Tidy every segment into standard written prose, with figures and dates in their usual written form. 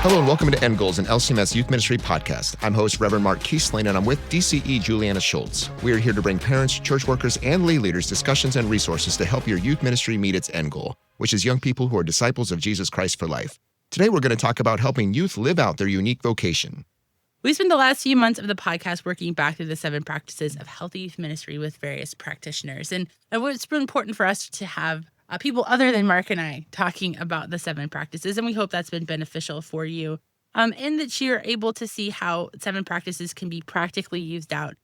Hello and welcome to End Goals, an LCMS Youth Ministry podcast. I'm host Reverend Mark Kiesling, and I'm with DCE Juliana Schultz. We are here to bring parents, church workers, and lay leaders discussions and resources to help your youth ministry meet its end goal, which is young people who are disciples of Jesus Christ for life. Today we're going to talk about helping youth live out their unique vocation. We spent the last few months of the podcast working back through the 7 practices of healthy youth ministry with various practitioners. And it's been important for us to have people other than Mark and I talking about the 7 practices. And we hope that's been beneficial for you and that you're able to see how 7 practices can be practically used out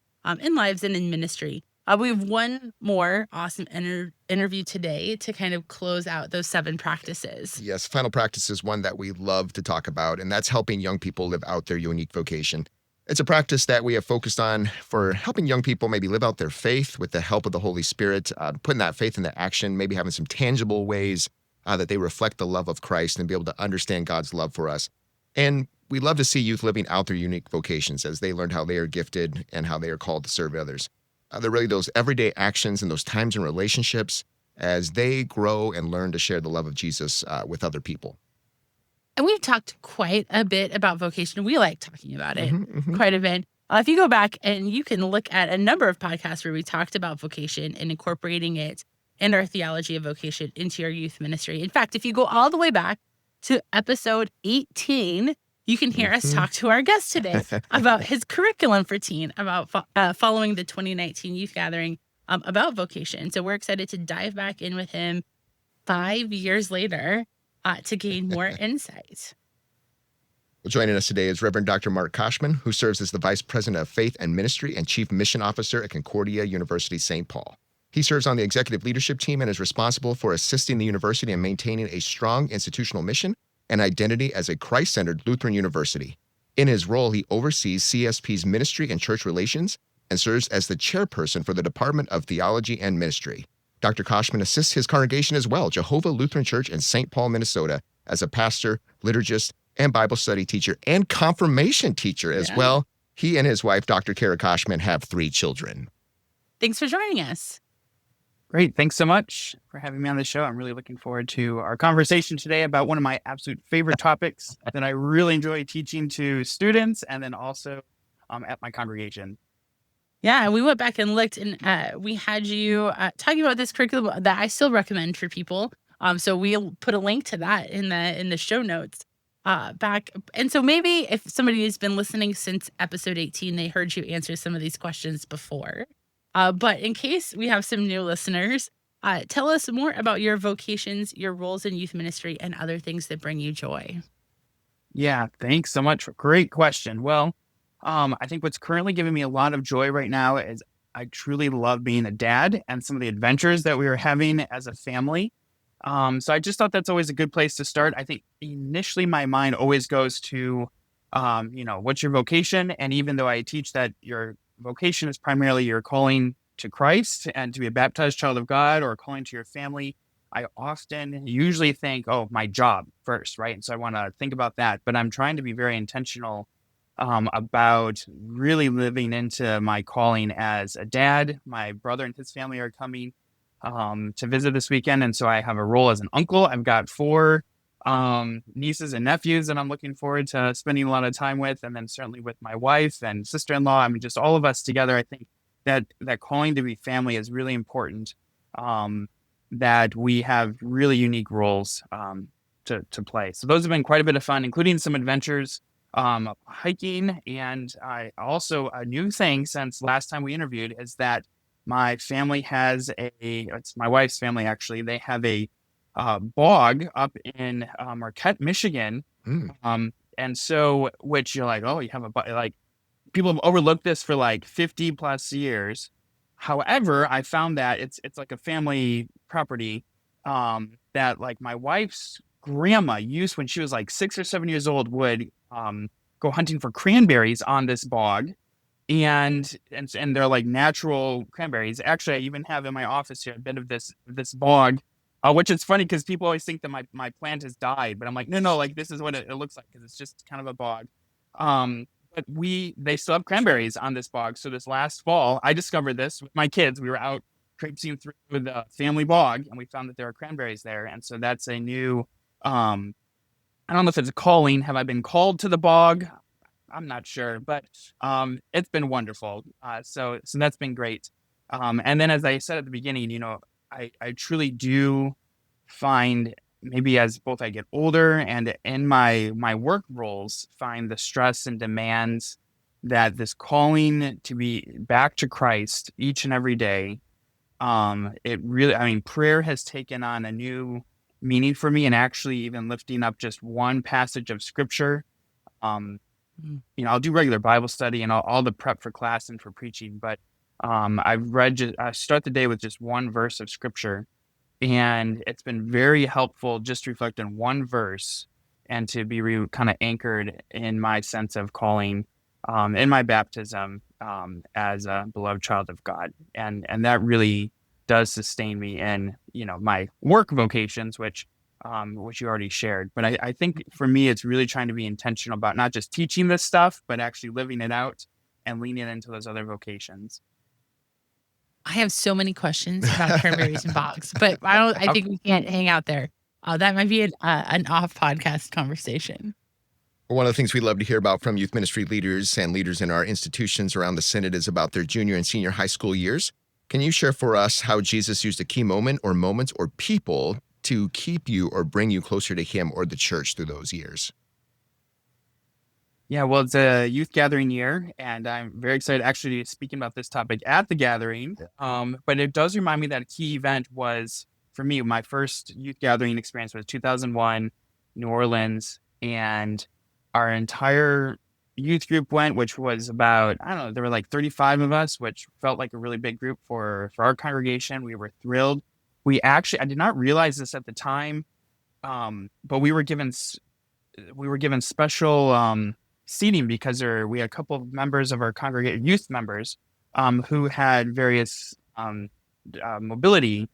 in lives and in ministry. We have one more awesome interview today to kind of close out those 7 practices. Yes, final practice is one that we love to talk about, and that's helping young people live out their unique vocation. It's a practice that we have focused on for helping young people maybe live out their faith with the help of the Holy Spirit, putting that faith into action, maybe having some tangible ways that they reflect the love of Christ and be able to understand God's love for us. And we love to see youth living out their unique vocations as they learn how they are gifted and how they are called to serve others. They're really those everyday actions and those times in relationships as they grow and learn to share the love of Jesus with other people. And we've talked quite a bit about vocation. We like talking about it quite a bit. If you go back and you can look at a number of podcasts where we talked about vocation and incorporating it and our theology of vocation into your youth ministry. In fact, if you go all the way back to episode 18, you can hear us talk to our guest today about his curriculum for teen, about following the 2019 youth gathering about vocation. So we're excited to dive back in with him 5 years later to gain more insight. Well, joining us today is Reverend Dr. Mark Koschmann, who serves as the Vice President of Faith and Ministry and Chief Mission Officer at Concordia University, St. Paul. He serves on the executive leadership team and is responsible for assisting the university in maintaining a strong institutional mission and identity as a Christ-centered Lutheran university. In his role, he oversees CSP's ministry and church relations and serves as the chairperson for the Department of Theology and Ministry. Dr. Koschmann assists his congregation as well, Jehovah Lutheran Church in St. Paul, Minnesota, as a pastor, liturgist, and Bible study teacher and confirmation teacher as well. He and his wife, Dr. Kara Koschmann, have 3 children. Thanks for joining us. Great. Thanks so much for having me on the show. I'm really looking forward to our conversation today about one of my absolute favorite topics that I really enjoy teaching to students and then also at my congregation. Yeah, we went back and looked, and we had you talking about this curriculum that I still recommend for people. So we'll put a link to that in the show notes back. And so maybe if somebody has been listening since episode 18, they heard you answer some of these questions before. But in case we have some new listeners, tell us more about your vocations, your roles in youth ministry, and other things that bring you joy. Yeah, thanks so much. Great question. Well, I think what's currently giving me a lot of joy right now is I truly love being a dad and some of the adventures that we are having as a family. So I just thought that's always a good place to start. I think initially my mind always goes to, what's your vocation? And even though I teach that your vocation is primarily your calling to Christ and to be a baptized child of God or calling to your family, I often usually think, my job first, right? And so I want to think about that, but I'm trying to be very intentional about really living into my calling as a dad. My brother and his family are coming to visit this weekend, and so I have a role as an uncle. I've got 4 nieces and nephews that I'm looking forward to spending a lot of time with, and then certainly with my wife and sister-in-law. I mean, just all of us together. I think that calling to be family is really important, that we have really unique roles to play. So those have been quite a bit of fun, including some adventures, hiking. And I also, a new thing since last time we interviewed is that my family has it's my wife's family actually, they have a bog up in Marquette, Michigan. And so, which you're like, you have like, people have overlooked this for like 50 plus years. However, I found that it's like a family property that like my wife's grandma used when she was like 6 or 7 years old, would go hunting for cranberries on this bog. And they're like natural cranberries. Actually, I even have in my office here a bit of this bog, which is funny because people always think that my plant has died, but I'm like, no, like this is what it looks like because it's just kind of a bog. But they still have cranberries on this bog. So this last fall, I discovered this with my kids. We were out traipsing through the family bog, and we found that there are cranberries there. And so that's a new I don't know if it's a calling. Have I been called to the bog? I'm not sure, but it's been wonderful. So that's been great. And then, as I said at the beginning, I truly do find, maybe as both I get older and in my work roles, find the stress and demands that this calling to be back to Christ each and every day. It really, I mean, prayer has taken on a new meaning for me, and actually even lifting up just one passage of scripture. Um, Mm. I'll do regular Bible study and all the prep for class and for preaching, but I start the day with just one verse of scripture, and it's been very helpful just to reflect on one verse and to be kind of anchored in my sense of calling, in my baptism, as a beloved child of God. And that really does sustain me in, my work vocations, which you already shared. But I think for me, it's really trying to be intentional about not just teaching this stuff, but actually living it out and leaning into those other vocations. I have so many questions about cranberries and bogs, but I think we can't hang out there. That might be an off podcast conversation. One of the things we love to hear about from youth ministry leaders and leaders in our institutions around the Synod is about their junior and senior high school years. Can you share for us how Jesus used a key moment or moments or people to keep you or bring you closer to him or the church through those years? Yeah, well, it's a youth gathering year, and I'm very excited actually speaking about this topic at the gathering. But it does remind me that a key event was, for me, my first youth gathering experience was 2001, New Orleans, and our entire youth group went, which was about, I don't know, there were like 35 of us, which felt like a really big group for our congregation. We were thrilled. I did not realize this at the time, but we were given special seating because we had a couple of members of our congregation, youth members, who had various mobility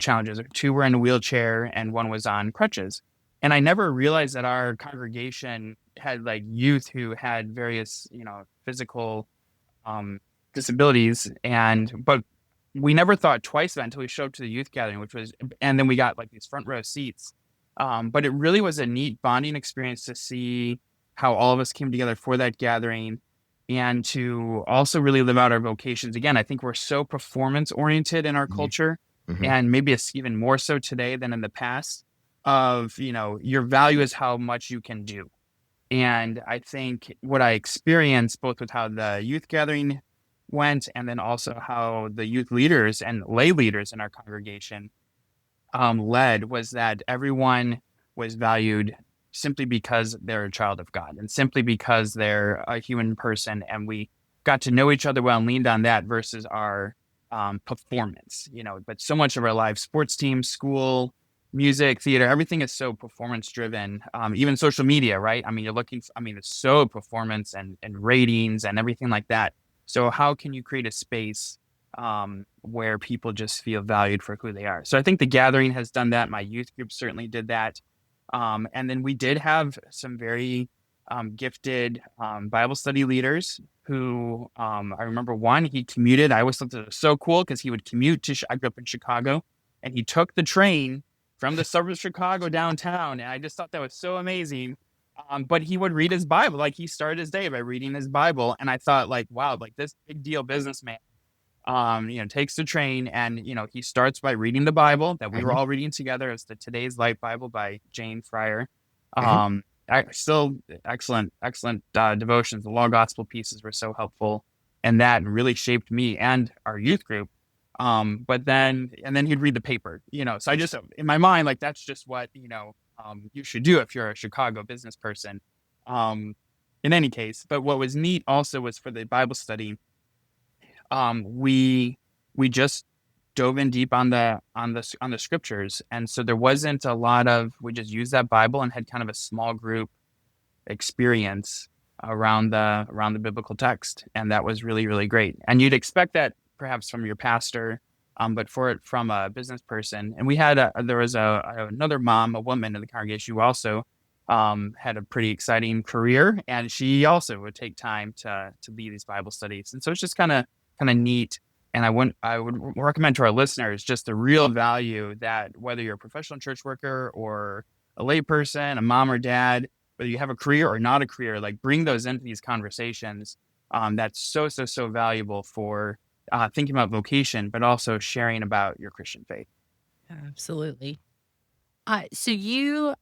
challenges. Two were in a wheelchair and one was on crutches. And I never realized that our congregation had like youth who had various, physical disabilities. But we never thought twice about it until we showed up to the youth gathering, and then we got like these front row seats. But it really was a neat bonding experience to see how all of us came together for that gathering and to also really live out our vocations. Again, I think we're so performance oriented in our culture, and maybe it's even more so today than in the past, of, your value is how much you can do. And I think what I experienced both with how the youth gathering went and then also how the youth leaders and lay leaders in our congregation led was that everyone was valued simply because they're a child of God and simply because they're a human person. And we got to know each other well and leaned on that versus our performance, but so much of our lives, sports teams, school, music, theater, everything is so performance driven. Even social media, right? I mean, it's so performance and ratings and everything like that. So how can you create a space where people just feel valued for who they are? So I think the gathering has done that. My youth group certainly did that. And then we did have some very gifted Bible study leaders who, I remember one, he commuted. I always thought that was so cool because he would commute I grew up in Chicago, and he took the train from the suburbs of Chicago downtown. And I just thought that was so amazing. But he would read his Bible. Like, he started his day by reading his Bible. And I thought, like, wow, like this big deal businessman, takes the train and, he starts by reading the Bible that we were all reading together. It's the Today's Light Bible by Jane Fryer. Still excellent devotions. The law gospel pieces were so helpful, and that really shaped me and our youth group. But then he'd read the paper, so I just, in my mind, like, that's just what, you should do if you're a Chicago business person. In any case, but what was neat also was for the Bible study, we just dove in deep on the scriptures. And so there wasn't a lot we just used that Bible and had kind of a small group experience around the biblical text. And that was really, really great. And you'd expect that perhaps from your pastor, but from a business person. And we had there was another mom, a woman in the congregation who also had a pretty exciting career, and she also would take time to lead these Bible studies. And so it's just kind of neat. And I would recommend to our listeners just the real value that whether you're a professional church worker or a layperson, a mom or dad, whether you have a career or not a career, like bring those into these conversations. That's so valuable for thinking about vocation, but also sharing about your Christian faith. Absolutely. So you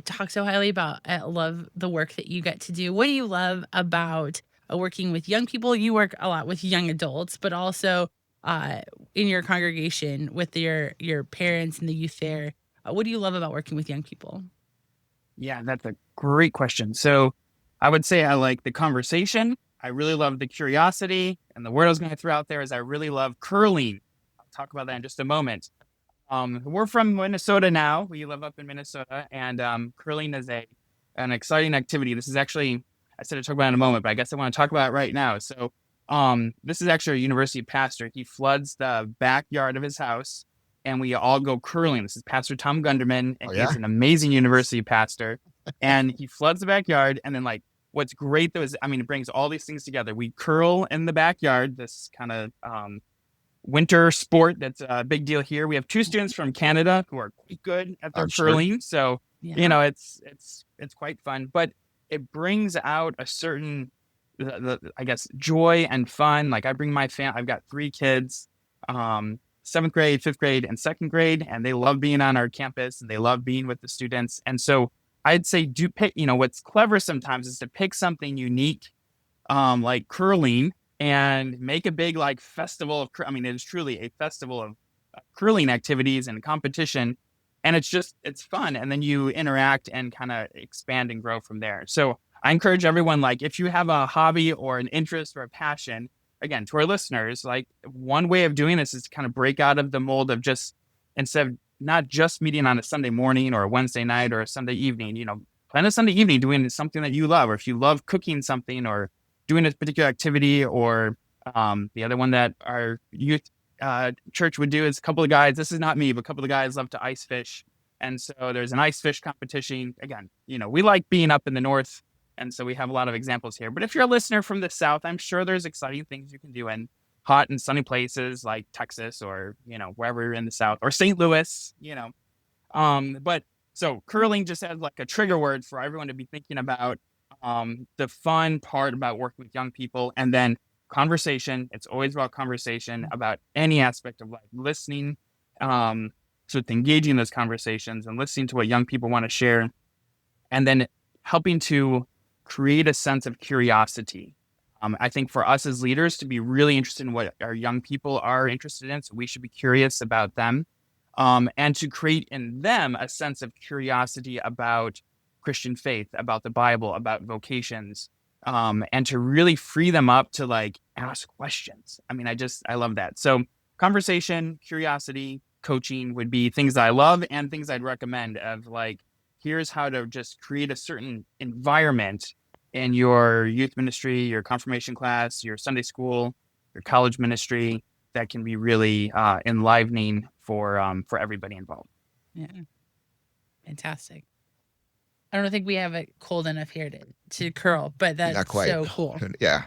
talk so highly about, love the work that you get to do. What do you love about working with young people? You work a lot with young adults, but also in your congregation with your parents and the youth there. What do you love about working with young people? Yeah, that's a great question. So I would say I like the conversation. I really love the curiosity. And the word I was going to throw out there is I really love curling. I'll talk about that in just a moment. We're from Minnesota now. We live up in Minnesota, and curling is an exciting activity. This is actually, I said I'd talk about it in a moment, but I guess I want to talk about it right now. So this is actually a university pastor. He floods the backyard of his house, and we all go curling. This is Pastor Tom Gunderman, and he's an amazing university pastor. And he floods the backyard, and then what's great though is, it brings all these things together. We curl in the backyard, this kind of winter sport that's a big deal here. We have 2 students from Canada who are quite good at their curling. So, it's quite fun, but it brings out a certain, I guess, joy and fun. Like I bring my I've got 3 kids, 7th grade, 5th grade, and 2nd grade, and they love being on our campus and they love being with the students. And so I'd say do pick, what's clever sometimes is to pick something unique, like curling, and make a big festival of, it is truly a festival of curling activities and competition. And it's fun. And then you interact and kind of expand and grow from there. So I encourage everyone, if you have a hobby or an interest or a passion, again, to our listeners, one way of doing this is to kind of break out of the mold of just, instead of not just meeting on a Sunday morning or a Wednesday night or a Sunday evening, plan a Sunday evening doing something that you love, or if you love cooking something or doing a particular activity, or the other one that our youth church would do is a couple of guys, this is not me, but a couple of guys love to ice fish. And so there's an ice fish competition. Again, we like being up in the north, and so we have a lot of examples here. But if you're a listener from the south, I'm sure there's exciting things you can do in hot and sunny places like Texas or, wherever you're in the south, or St. Louis, But so curling just as a trigger word for everyone to be thinking about the fun part about working with young people, and then conversation. It's always about conversation about any aspect of listening. So it's engaging in those conversations and listening to what young people want to share, and then helping to create a sense of curiosity. I think for us as leaders to be really interested in what our young people are interested in, so we should be curious about them, and to create in them a sense of curiosity about Christian faith, about the Bible, about vocations, and to really free them up to ask questions. I love that. So conversation, curiosity, coaching would be things that I love and things I'd recommend of here's how to just create a certain environment in your youth ministry, your confirmation class, your Sunday school, your college ministry that can be really enlivening for everybody involved. Yeah. Fantastic. I don't think we have it cold enough here to curl, but that's Not quite. so cool. Yeah.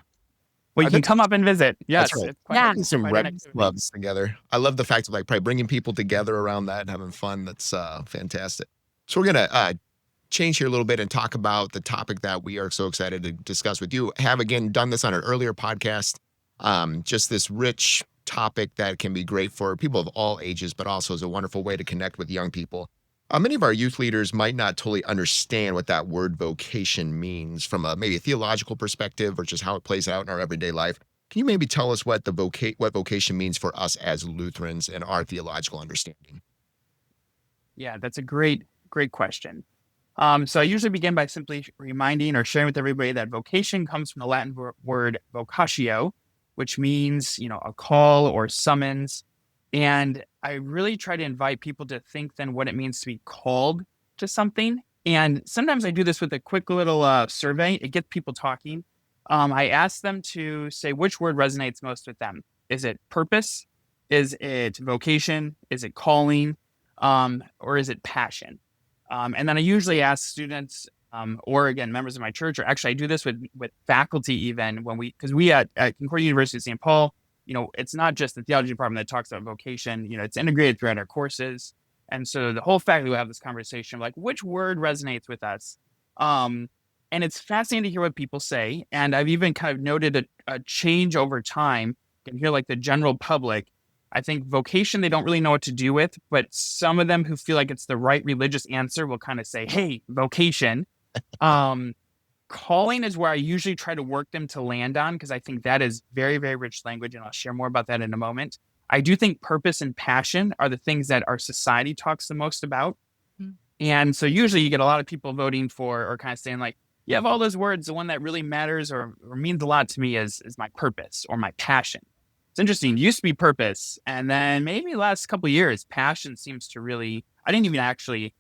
Well, you can come up and visit. Yes. That's right. It's quite Yeah. Some quite an red activity. clubs together. I love the fact of probably bringing people together around that and having fun. That's fantastic. So we're going to change here a little bit and talk about the topic that we are so excited to discuss with you. Have again done this on an earlier podcast. Just this rich topic that can be great for people of all ages, but also is a wonderful way to connect with young people. Many of our youth leaders might not totally understand what that word vocation means from maybe a theological perspective or just how it plays out in our everyday life. Can you maybe tell us what what vocation means for us as Lutherans and our theological understanding? Yeah, that's a great question. So I usually begin by simply reminding or sharing with everybody that vocation comes from the Latin word vocatio, which means, a call or summons. And I really try to invite people to think then what it means to be called to something. And sometimes I do this with a quick little survey. It gets people talking. I ask them to say which word resonates most with them. Is it purpose? Is it vocation? Is it calling? Or is it passion? And then I usually ask students, or again, members of my church, or actually I do this with faculty even because we at Concordia University St. Paul, it's not just the theology department that talks about vocation, it's integrated throughout our courses. And so the whole faculty will have this conversation of like, which word resonates with us? And it's fascinating to hear what people say. And I've even kind of noted a change over time. You can hear like the general public. I think vocation, they don't really know what to do with, but some of them who feel like it's the right religious answer will kind of say, hey, vocation. Calling is where I usually try to work them to land on, because I think that is very, very rich language. And I'll share more about that in a moment. I do think purpose and passion are the things that our society talks the most about. Mm-hmm. And so usually you get a lot of people voting for, or kind of saying like, yeah, of all those words, the one that really matters or means a lot to me is my purpose or my passion. It's interesting. It used to be purpose. And then maybe the last couple of years, passion seems to really, initially,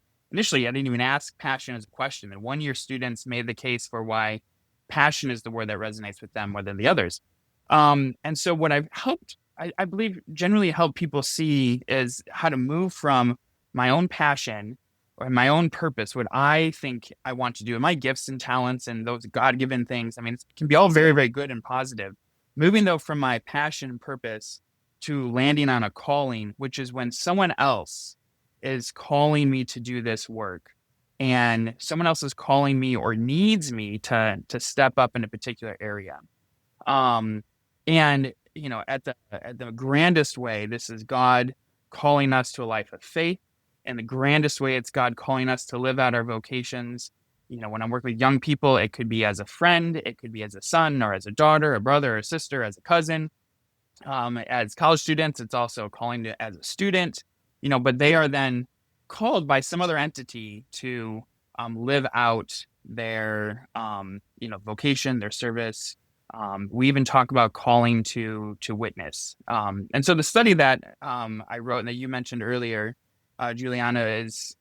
I didn't even ask passion as a question. And one-year students made the case for why passion is the word that resonates with them more than the others. And so what I've helped, I believe, generally help people see is how to move from my own passion or my own purpose, what I think I want to do, and my gifts and talents and those God-given things. I mean, it can be all very, very good and positive. Moving, though, from my passion and purpose to landing on a calling, which is when someone else is calling me to do this work and someone else is calling me or needs me to step up in a particular area. And, at the grandest way, this is God calling us to a life of faith. And the grandest way, it's God calling us to live out our vocations. When I'm working with young people, it could be as a friend, it could be as a son or as a daughter, a brother or a sister, as a cousin. As college students, it's also calling to as a student, but they are then called by some other entity to live out their, vocation, their service. We even talk about calling to witness. And so the study that I wrote and that you mentioned earlier, Juliana, is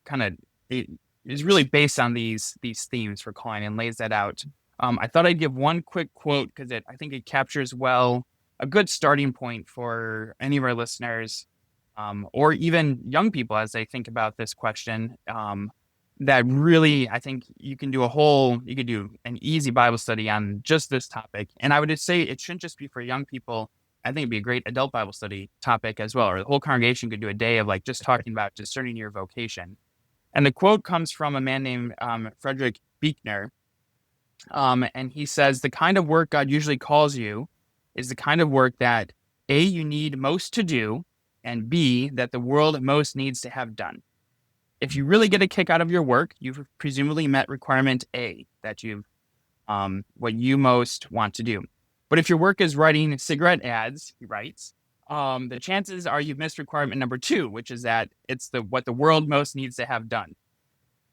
really based on these themes for calling and lays that out. I thought I'd give one quick quote because I think it captures well a good starting point for any of our listeners, or even young people as they think about this question. That really, I think you could do an easy Bible study on just this topic. And I would just say it shouldn't just be for young people. I think it'd be a great adult Bible study topic as well, or the whole congregation could do a day of like just talking about discerning your vocation. And the quote comes from a man named Frederick Buechner. And he says, the kind of work God usually calls you is the kind of work that A, you need most to do, and B, that the world most needs to have done. If you really get a kick out of your work, you've presumably met requirement A, that you've what you most want to do. But if your work is writing cigarette ads, he writes, the chances are you've missed requirement number 2, which is that it's what the world most needs to have done.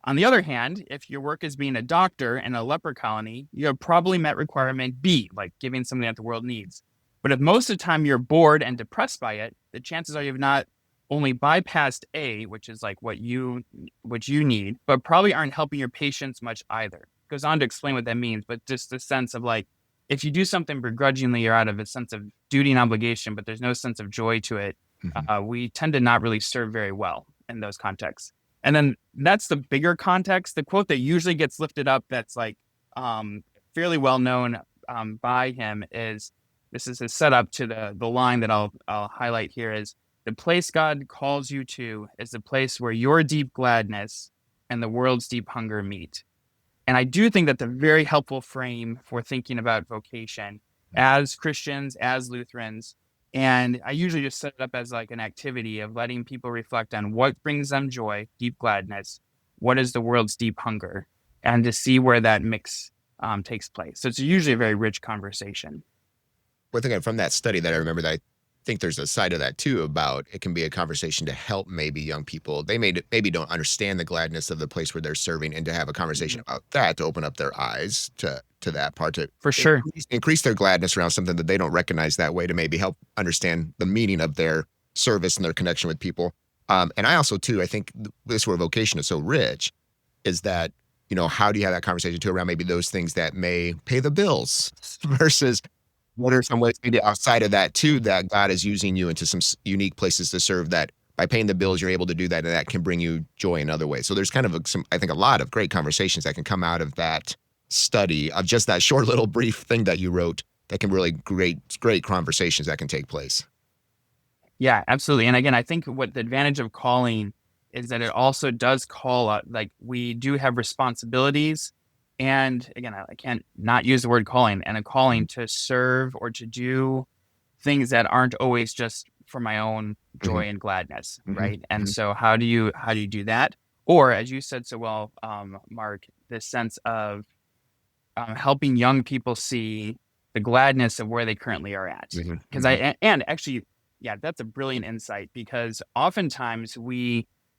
On the other hand, if your work is being a doctor in a leper colony, you have probably met requirement B, like giving something that the world needs. But if most of the time you're bored and depressed by it, the chances are you've not only bypassed A, which is like what you need, but probably aren't helping your patients much either. Goes on to explain what that means, but just the sense of like, if you do something begrudgingly, you're out of a sense of duty and obligation, but there's no sense of joy to it. Mm-hmm. We tend to not really serve very well in those contexts. And then that's the bigger context. The quote that usually gets lifted up that's like fairly well known by him is, this is a setup to the line that I'll highlight here is, the place God calls you to is the place where your deep gladness and the world's deep hunger meet. And I do think that's a very helpful frame for thinking about vocation as Christians, as Lutherans. And I usually just set it up as like an activity of letting people reflect on what brings them joy, deep gladness, what is the world's deep hunger, and to see where that mix takes place. So it's usually a very rich conversation. One thing from that study that I remember that I think there's a side of that too about it can be a conversation to help maybe young people. They maybe don't understand the gladness of the place where they're serving, and to have a conversation about that to open up their eyes to that part, to for sure increase their gladness around something that they don't recognize that way, to maybe help understand the meaning of their service and their connection with people. And I also too, I think this where vocation is so rich is that, how do you have that conversation too around maybe those things that may pay the bills versus what are some ways maybe outside of that too, that God is using you into some unique places to serve, that by paying the bills, you're able to do that, and that can bring you joy in other ways. So there's kind of I think a lot of great conversations that can come out of that study, of just that short little brief thing that you wrote, that can really great conversations that can take place. Yeah, absolutely. And again, I think what the advantage of calling is that it also does call out, like, we do have responsibilities. And again, I can't not use the word calling, and a calling to serve or to do things that aren't always just for my own joy Mhm. and gladness, Mhm. right? And Mhm. so how do you do that? Or as you said so well, Mark, this sense of helping young people see the gladness of where they currently are at. Mhm. Because Mhm. and actually, yeah, that's a brilliant insight, because oftentimes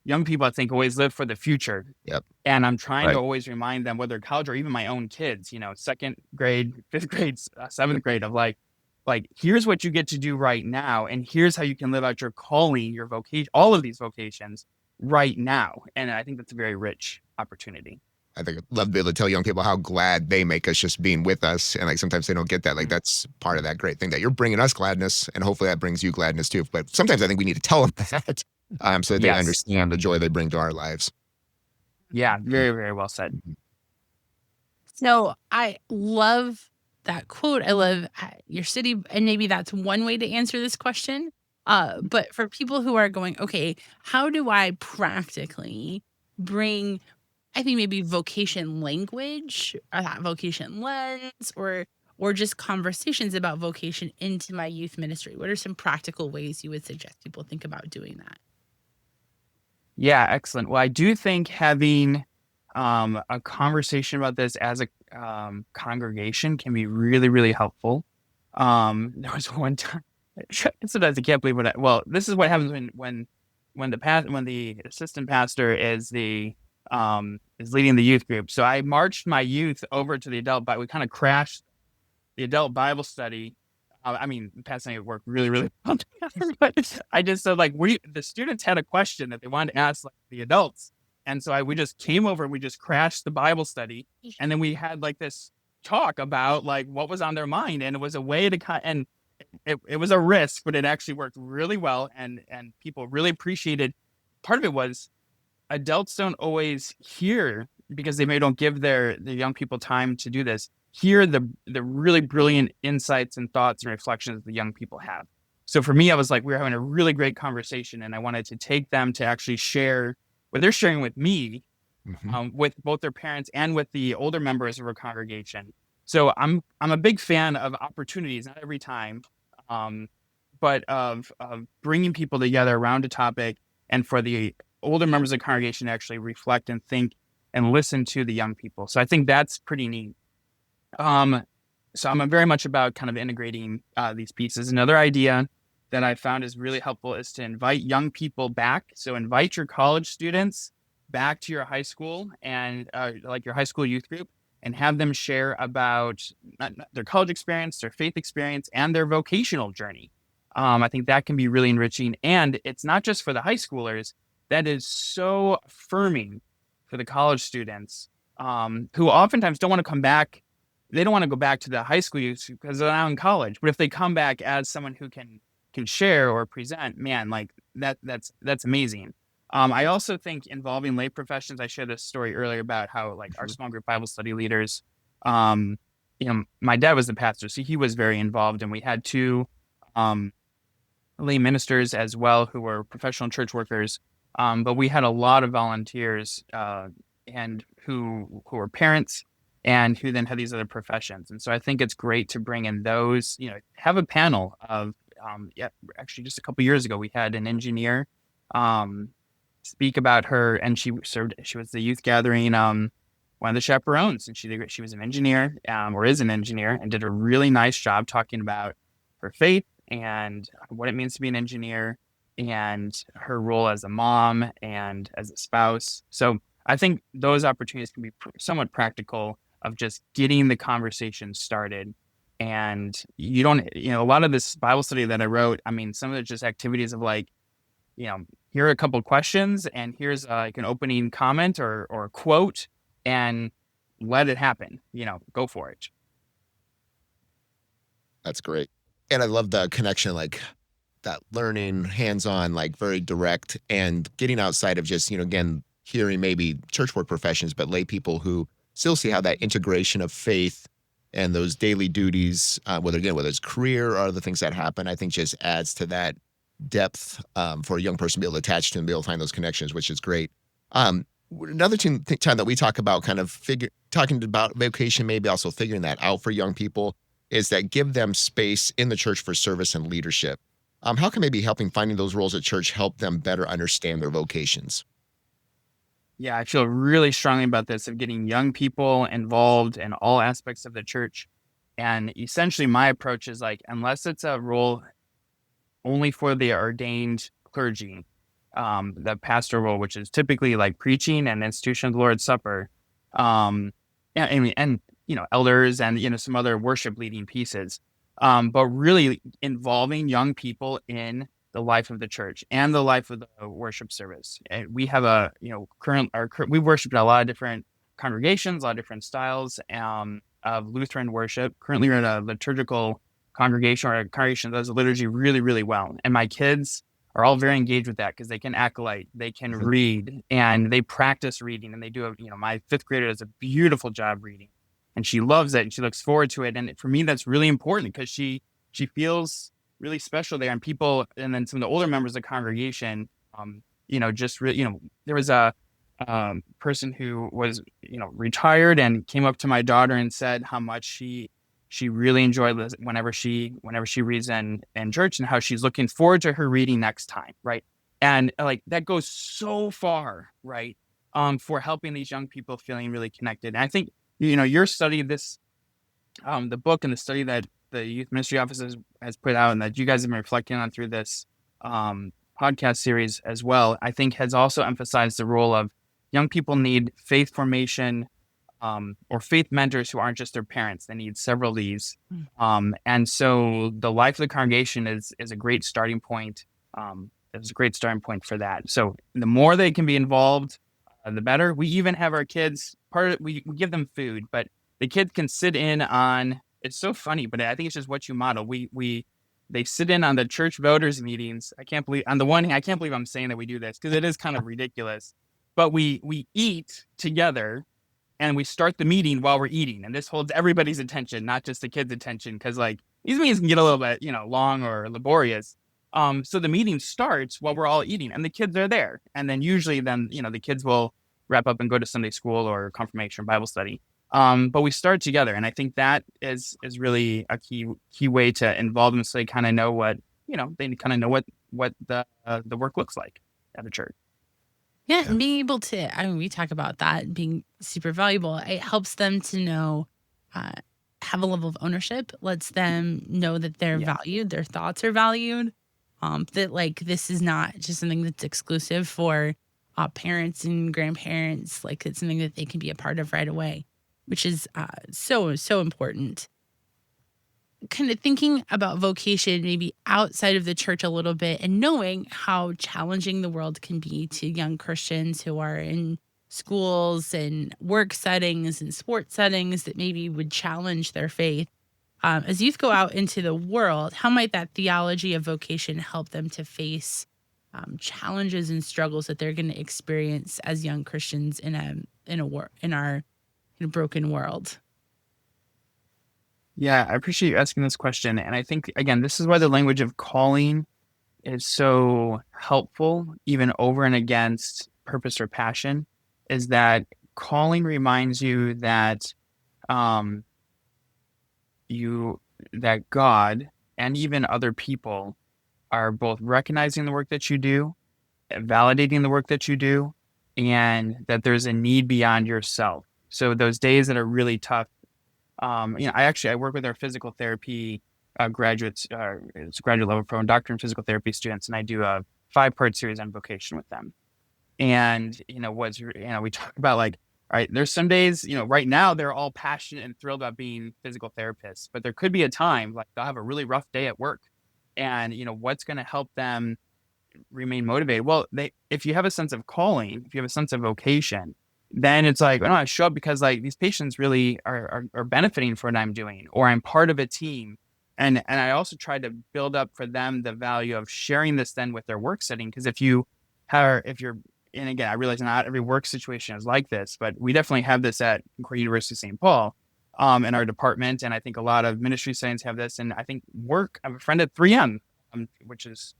young people, I think, always live for the future. Yep. And I'm trying to Right. always remind them, whether college or even my own kids, second grade, fifth grade, seventh grade, of like, here's what you get to do right now. And here's how you can live out your calling, your vocation, all of these vocations right now. And I think that's a very rich opportunity. I think I'd love to be able to tell young people how glad they make us just being with us. And like sometimes they don't get that. Like Mm. that's part of that great thing that you're bringing us gladness, and hopefully that brings you gladness too. But sometimes I think we need to tell them that, so that they Yes. understand the joy they bring to our lives. Yeah. Very, very well said. Mhm. So I love that quote. I love your city. And maybe that's one way to answer this question. But for people who are going, okay, how do I practically bring, I think maybe vocation language or that vocation lens or just conversations about vocation into my youth ministry? What are some practical ways you would suggest people think about doing that? Yeah, excellent. Well, I do think having a conversation about this as a congregation can be really, really helpful. There was one time, sometimes I can't believe well, this is what happens when the assistant pastor is leading the youth group. So I marched my youth over to the adult, but we kind of crashed the adult Bible study. I mean, Pat and I worked really, really well together, but I just said, like, the students had a question that they wanted to ask, like, the adults. And so we just came over and we just crashed the Bible study. And then we had like this talk about like what was on their mind. And it was a way to and it was a risk, but it actually worked really well. And people really appreciated. Part of it was adults don't always hear, because they don't give the young people time to do this, hear the really brilliant insights and thoughts and reflections the young people have. So for me, I was like, we were having a really great conversation, and I wanted to take them to actually share what they're sharing with me, Mhm. with both their parents and with the older members of our congregation. So I'm a big fan of opportunities, not every time, but of bringing people together around a topic, and for the older members of the congregation to actually reflect and think and listen to the young people. So I think that's pretty neat. Um, so I'm very much about kind of integrating these pieces. Another idea that I found is really helpful is to invite young people back. So invite your college students back to your high school and like your high school youth group, and have them share about their college experience, their faith experience, and their vocational journey. I think that can be really enriching. And it's not just for the high schoolers. That is so affirming for the college students, who oftentimes don't want to come back. They don't want to go back to the high school youth because they're now in college. But if they come back as someone who can share or present, man, like that's amazing. I also think involving lay professions. I shared this story earlier about how, like, our small group Bible study leaders, my dad was the pastor, so he was very involved, and we had two lay ministers as well who were professional church workers. But we had a lot of volunteers and who were parents and who then had these other professions. And so I think it's great to bring in those, have a panel of, actually just a couple years ago, we had an engineer speak about her, and she was the youth gathering, one of the chaperones, and she was an engineer, or is an engineer, and did a really nice job talking about her faith and what it means to be an engineer, and her role as a mom and as a spouse. So I think those opportunities can be somewhat practical, of just getting the conversation started. And you don't, a lot of this Bible study that I wrote, I mean, some of it's just activities of like, here are a couple of questions, and here's like an opening comment or a quote, and let it happen, go for it. That's great. And I love the connection, like that learning, hands-on, like very direct, and getting outside of just, again, hearing maybe church work professions, but lay people who still see how that integration of faith and those daily duties, whether it's career or other things that happen, I think just adds to that depth for a young person to be able to attach to and be able to find those connections, which is great. Another time that we talk about kind of talking about vocation, maybe also figuring that out for young people, is that give them space in the church for service and leadership. How can maybe helping finding those roles at church help them better understand their vocations? Yeah, I feel really strongly about this of getting young people involved in all aspects of the church. And essentially, my approach is like, unless it's a role only for the ordained clergy, the pastoral role, which is typically like preaching and institution of the Lord's Supper, and elders and some other worship leading pieces, but really involving young people in the life of the church and the life of the worship service. And we have we worship at a lot of different congregations, a lot of different styles of Lutheran worship. Currently, we're in a liturgical congregation, or a congregation that does the liturgy really, really well. And my kids are all very engaged with that because they can acolyte, they can read, and they practice reading. And they do, my fifth grader does a beautiful job reading, and she loves it and she looks forward to it. And for me, that's really important because she feels really special there. And people, and then some of the older members of the congregation, there was a person who was, retired and came up to my daughter and said how much she really enjoyed whenever she reads in church, and how she's looking forward to her reading next time, right? And like that goes so far, right? For helping these young people feeling really connected. And I think your study, this the book and the study that the Youth Ministry Office has put out, and that you guys have been reflecting on through this podcast series as well, I think has also emphasized the role of young people need faith formation, or faith mentors who aren't just their parents. They need several of these. And so the life of the congregation is a great starting point. It's a great starting point for that. So the more they can be involved, the better. We even have our kids, we give them food, but the kids can sit in on, it's so funny, but I think it's just what you model. They sit in on the church voters meetings. I can't believe I'm saying that we do this because it is kind of ridiculous, but we eat together. And we start the meeting while we're eating. And this holds everybody's attention, not just the kids' attention. Because like these meetings can get a little bit, long or laborious. So the meeting starts while we're all eating and the kids are there. And then usually the kids will wrap up and go to Sunday school or confirmation or Bible study. But we start together. And I think that is really a key way to involve them, so they kind of know what the work looks like at the church. Yeah, and being able to, we talk about that being super valuable. It helps them to know, have a level of ownership, lets them know that they're valued, their thoughts are valued, that like this is not just something that's exclusive for parents and grandparents. Like it's something that they can be a part of right away, which is so important. Kind of thinking about vocation maybe outside of the church a little bit, and knowing how challenging the world can be to young Christians who are in schools and work settings and sports settings that maybe would challenge their faith. As youth go out into the world, how might that theology of vocation help them to face challenges and struggles that they're going to experience as young Christians in our broken world? Yeah, I appreciate you asking this question. And I think, again, this is why the language of calling is so helpful, even over and against purpose or passion, is that calling reminds you that that God and even other people are both recognizing the work that you do, validating the work that you do, and that there's a need beyond yourself. So those days that are really tough, I work with our physical therapy graduates, it's a graduate level program, doctor in physical therapy students, and I do a 5-part series on vocation with them. And, we talk about like, all right, there's some days, right now they're all passionate and thrilled about being physical therapists, but there could be a time like they'll have a really rough day at work, and, what's going to help them remain motivated? Well, if you have a sense of calling, if you have a sense of vocation, then it's like, I show up because like these patients really are benefiting from what I'm doing, or I'm part of a team. And I also try to build up for them the value of sharing this then with their work setting. Because if you're, and again, I realize not every work situation is like this, but we definitely have this at Concordia University, St. Paul, in our department. And I think a lot of ministry settings have this. And I think I have a friend at 3M, which is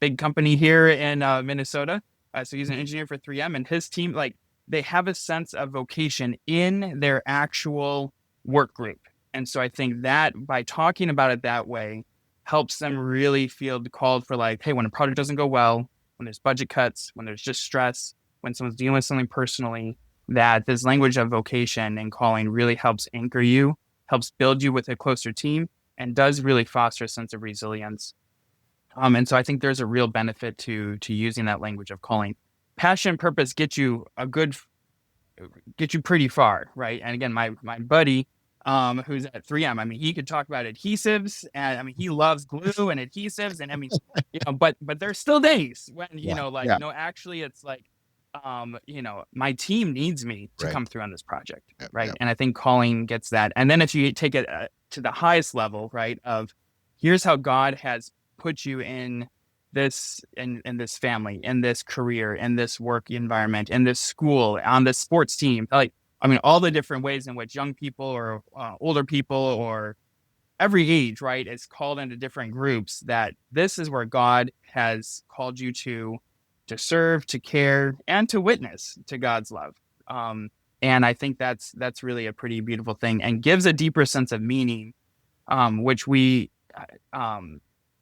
big company here in Minnesota. So he's an engineer for 3M, and his team, like, they have a sense of vocation in their actual work group. And so I think that by talking about it that way helps them really feel called for, like, hey, when a project doesn't go well, when there's budget cuts, when there's just stress, when someone's dealing with something personally, that this language of vocation and calling really helps anchor you, helps build you with a closer team, and does really foster a sense of resilience. And so I think there's a real benefit to using that language of calling. Passion and purpose get you pretty far, right? And again, my buddy, who's at 3M, I mean, he could talk about adhesives, and I mean, he loves glue and adhesives, and I mean, but there's still days when, no, actually it's like, my team needs me to come through on this project, right? And I think calling gets that. And then if you take it to the highest level, right, of here's how God has put you in this family, in this career, in this work environment, in this school, on this sports team, like, I mean, all the different ways in which young people or older people or every age, right, is called into different groups, that this is where God has called you to serve, to care, and to witness to God's love. And I think that's really a pretty beautiful thing, and gives a deeper sense of meaning, which we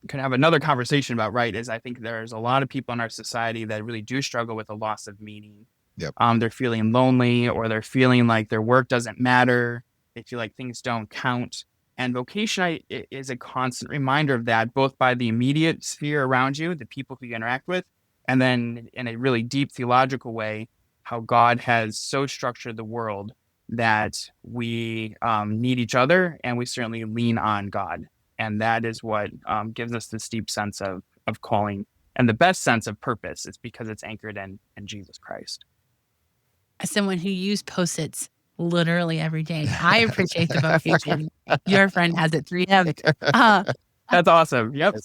can have another conversation about, right? Is I think there's a lot of people in our society that really do struggle with a loss of meaning. Yep. They're feeling lonely, or they're feeling like their work doesn't matter. They feel like things don't count. And vocation is a constant reminder of that, both by the immediate sphere around you, the people who you interact with, and then in a really deep theological way, how God has so structured the world that we need each other, and we certainly lean on God. And that is what gives us this deep sense of calling, and the best sense of purpose is because it's anchored in Jesus Christ. As someone who used Post-its literally every day, I appreciate the vocation your friend has at 3M. That's awesome. Yep.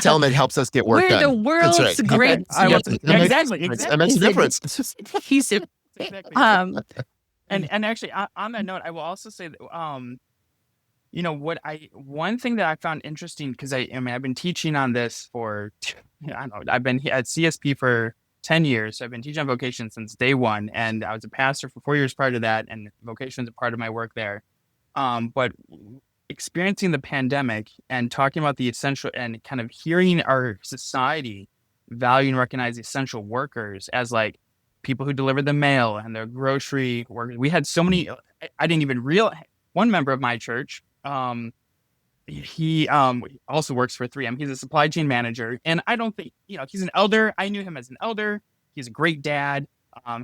Tell them it helps us get work We're done. the world's great. Exactly. That makes a difference. Adhesive. Exactly. And actually, on that note, I will also say that one thing that I found interesting, because I've been teaching on this for, I've been at CSP for 10 years. So I've been teaching on vocation since day one, and I was a pastor for 4 years prior to that, and vocation is a part of my work there. But experiencing the pandemic and talking about the essential, and kind of hearing our society value and recognize the essential workers as like people who deliver the mail and their grocery workers. We had so many, I didn't even realize. One member of my church, he also works for 3M. He's a supply chain manager, and I don't think, he's an elder. I knew him as an elder. He's a great dad.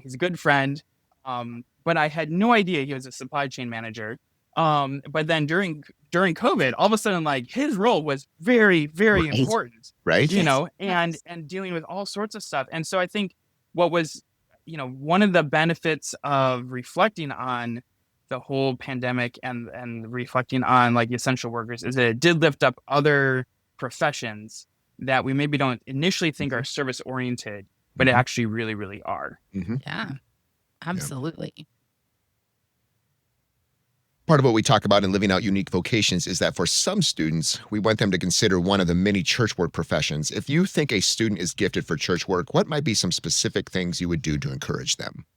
He's a good friend. But I had no idea he was a supply chain manager. But then during COVID, all of a sudden, like, his role was very, very important, Right. and dealing with all sorts of stuff. And so I think what was, one of the benefits of reflecting on the whole pandemic and reflecting on like essential workers is that it did lift up other professions that we maybe don't initially think are service oriented, but actually really, really are. Mm-hmm. Yeah, absolutely. Part of what we talk about in living out unique vocations is that for some students, we want them to consider one of the many church work professions. If you think a student is gifted for church work, what might be some specific things you would do to encourage them?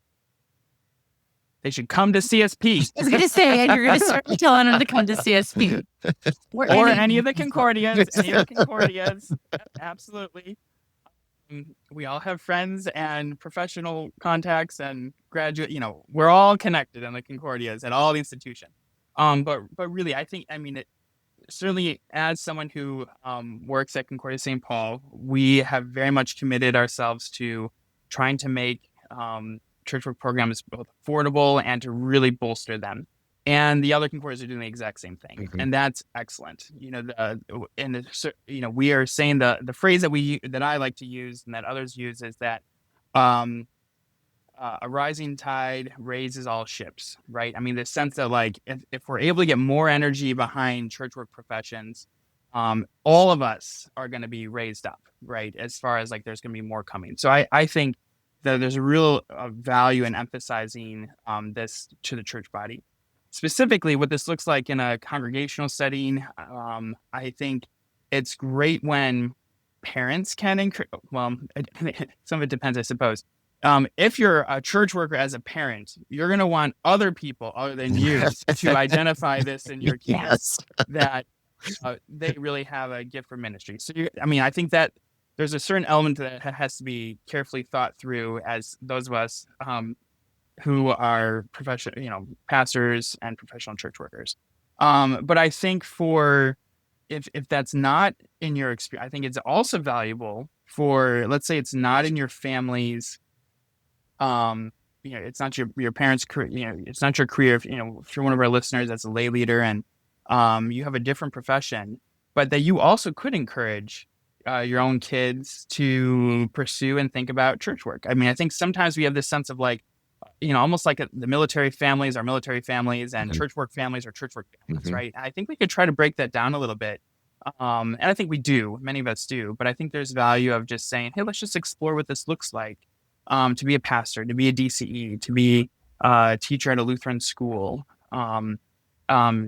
They should come to CSP. I was going to say, and you're going to start telling them to come to CSP. Or any of the Concordias. Absolutely. We all have friends and professional contacts and graduate, we're all connected in the Concordias at all the institutions. But really, I think, certainly as someone who works at Concordia St. Paul, we have very much committed ourselves to trying to make church work programs both affordable and to really bolster them. And the other Concordias are doing the exact same thing, and that's excellent. We are saying the phrase that I like to use and that others use is that a rising tide raises all ships, right? I mean, the sense that like if we're able to get more energy behind church work professions, all of us are going to be raised up, right? As far as like there's going to be more coming. So I think that there's a real value in emphasizing this to the church body. Specifically, what this looks like in a congregational setting, I think it's great when parents can encourage, well, some of it depends, I suppose. If you're a church worker as a parent, you're going to want other people other than you to identify this in your kids Yes. that they really have a gift for ministry. So, I think that there's a certain element that has to be carefully thought through as those of us who are professional, pastors and professional church workers. But I think if that's not in your experience, I think it's also valuable for, let's say it's not in your family's, it's not your parents' career, it's not your career. If you're one of our listeners that's a lay leader and you have a different profession, but that you also could encourage your own kids to pursue and think about church work. I think sometimes we have this sense of like, almost like the military families are military families and church work families are church work families, right? I think we could try to break that down a little bit. And I think we do, many of us do, but I think there's value of just saying, hey, let's just explore what this looks like to be a pastor, to be a DCE, to be a teacher at a Lutheran school.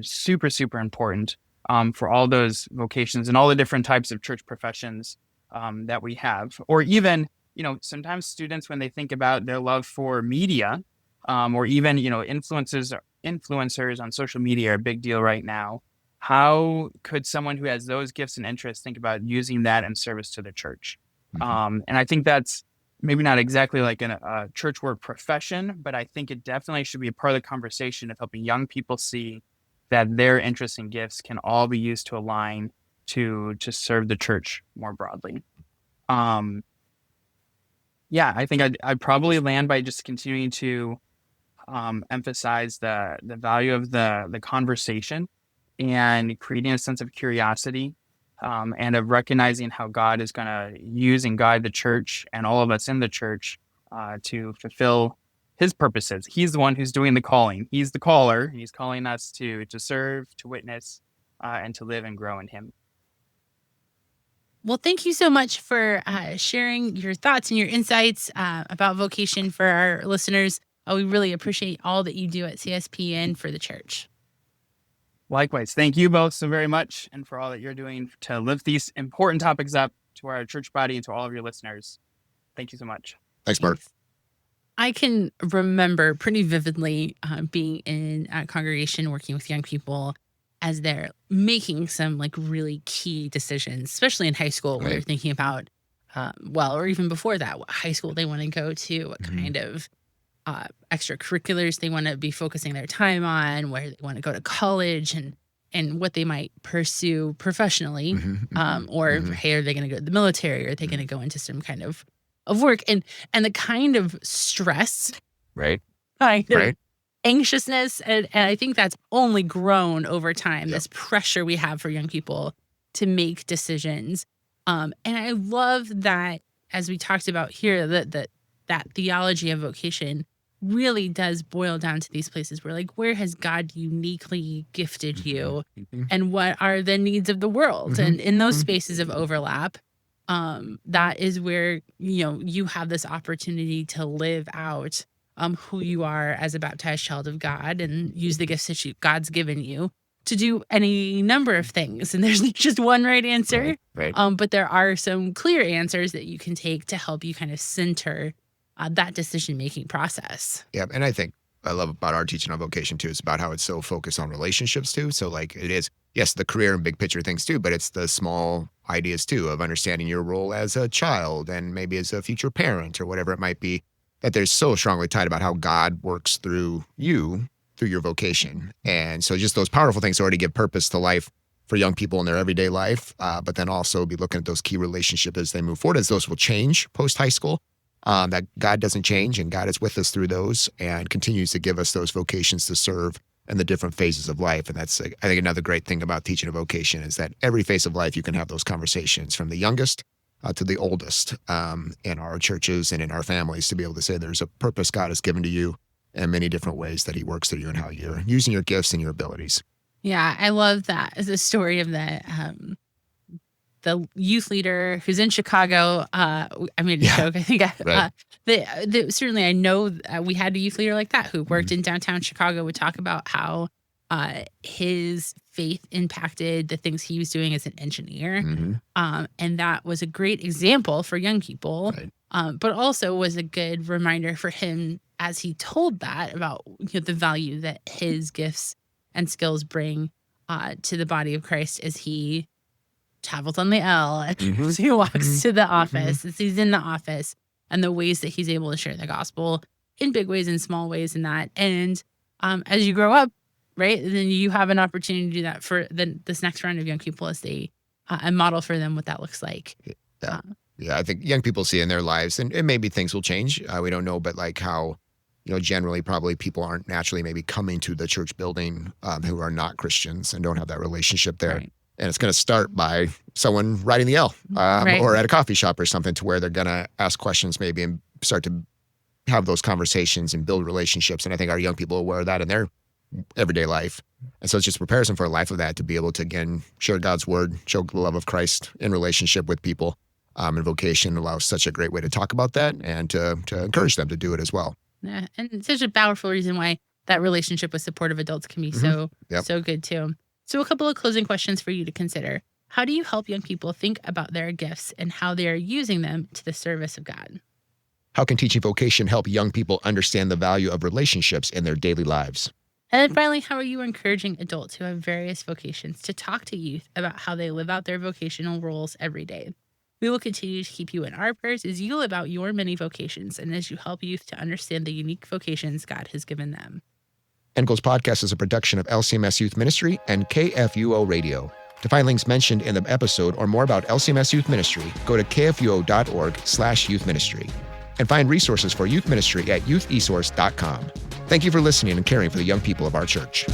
Super, super important for all those vocations and all the different types of church professions that we have. Or even, sometimes students, when they think about their love for media, or even, influencers on social media are a big deal right now. How could someone who has those gifts and interests think about using that in service to the church? And I think that's maybe not exactly like a church work profession, but I think it definitely should be a part of the conversation of helping young people see that their interests and gifts can all be used to align to serve the church more broadly. I think I'd probably land by just continuing to emphasize the value of the conversation and creating a sense of curiosity and of recognizing how God is going to use and guide the church and all of us in the church to fulfill his purposes. He's the one who's doing the calling. He's the caller. He's calling us to serve, to witness, and to live and grow in him. Well, thank you so much for sharing your thoughts and your insights about vocation for our listeners. We really appreciate all that you do at CSP and for the church. Likewise. Thank you both so very much and for all that you're doing to lift these important topics up to our church body and to all of your listeners. Thank you so much. Thanks, Mark. I can remember pretty vividly being in a congregation working with young people as they're making some like really key decisions, especially in high school where they're thinking about, or even before that, what high school they want to go to, what kind of extracurriculars they want to be focusing their time on, where they want to go to college and what they might pursue professionally, hey, are they going to go to the military? Or are they going to go into some kind of work? And the kind of stress, anxiousness, and I think that's only grown over time, this pressure we have for young people to make decisions. And I love that, as we talked about here, that theology of vocation really does boil down to these places where, like, where has God uniquely gifted you and what are the needs of the world? And in those spaces of overlap, that is where, you have this opportunity to live out who you are as a baptized child of God and use the gifts that God's given you to do any number of things. And there's just one right answer, but there are some clear answers that you can take to help you kind of center that decision-making process. Yeah, and I think I love about our teaching on vocation too, is about how it's so focused on relationships too. So like it is, yes, the career and big picture things too, but it's the small ideas too of understanding your role as a child and maybe as a future parent or whatever it might be, that they're so strongly tied about how God works through you, through your vocation. And so just those powerful things already give purpose to life for young people in their everyday life, but then also be looking at those key relationships as they move forward, as those will change post-high school. That God doesn't change and God is with us through those and continues to give us those vocations to serve in the different phases of life. And that's, I think, another great thing about teaching a vocation is that every phase of life you can have those conversations from the youngest to the oldest in our churches and in our families to be able to say there's a purpose God has given to you in many different ways that he works through you and how you're using your gifts and your abilities. Yeah, I love that. The story of the youth leader who's in Chicago. I made a joke. I think certainly I know we had a youth leader like that who worked in downtown Chicago, would talk about how his faith impacted the things he was doing as an engineer. Mm-hmm. And that was a great example for young people, Right. but also was a good reminder for him as he told that about the value that his gifts and skills bring to the body of Christ as he travels on the L, Mhm. as he walks Mhm. to the office, as he's in the office, and the ways that he's able to share the gospel in big ways and small ways in that. And as you grow up, right, then you have an opportunity to do that for this next round of young people as they and model for them what that looks like. Yeah, I think young people see in their lives, and maybe things will change. We don't know, but like how, generally probably people aren't naturally maybe coming to the church building who are not Christians and don't have that relationship there. Right. And it's going to start by someone riding the L Right. or at a coffee shop or something to where they're going to ask questions maybe and start to have those conversations and build relationships. And I think our young people are aware of that in their everyday life. And so it just prepares them for a life of that, to be able to, again, share God's word, show the love of Christ in relationship with people. And Vocation allows such a great way to talk about that and to encourage them to do it as well. Yeah, and it's such a powerful reason why that relationship with supportive adults can be Yep. so good too. So a couple of closing questions for you to consider. How do you help young people think about their gifts and how they are using them to the service of God? How can teaching Vocation help young people understand the value of relationships in their daily lives? And then finally, how are you encouraging adults who have various vocations to talk to youth about how they live out their vocational roles every day? We will continue to keep you in our prayers as you live out your many vocations and as you help youth to understand the unique vocations God has given them. NGOL's podcast is a production of LCMS Youth Ministry and KFUO Radio. To find links mentioned in the episode or more about LCMS Youth Ministry, go to kfuo.org/youthministry and find resources for youth ministry at youthesource.com. Thank you for listening and caring for the young people of our church.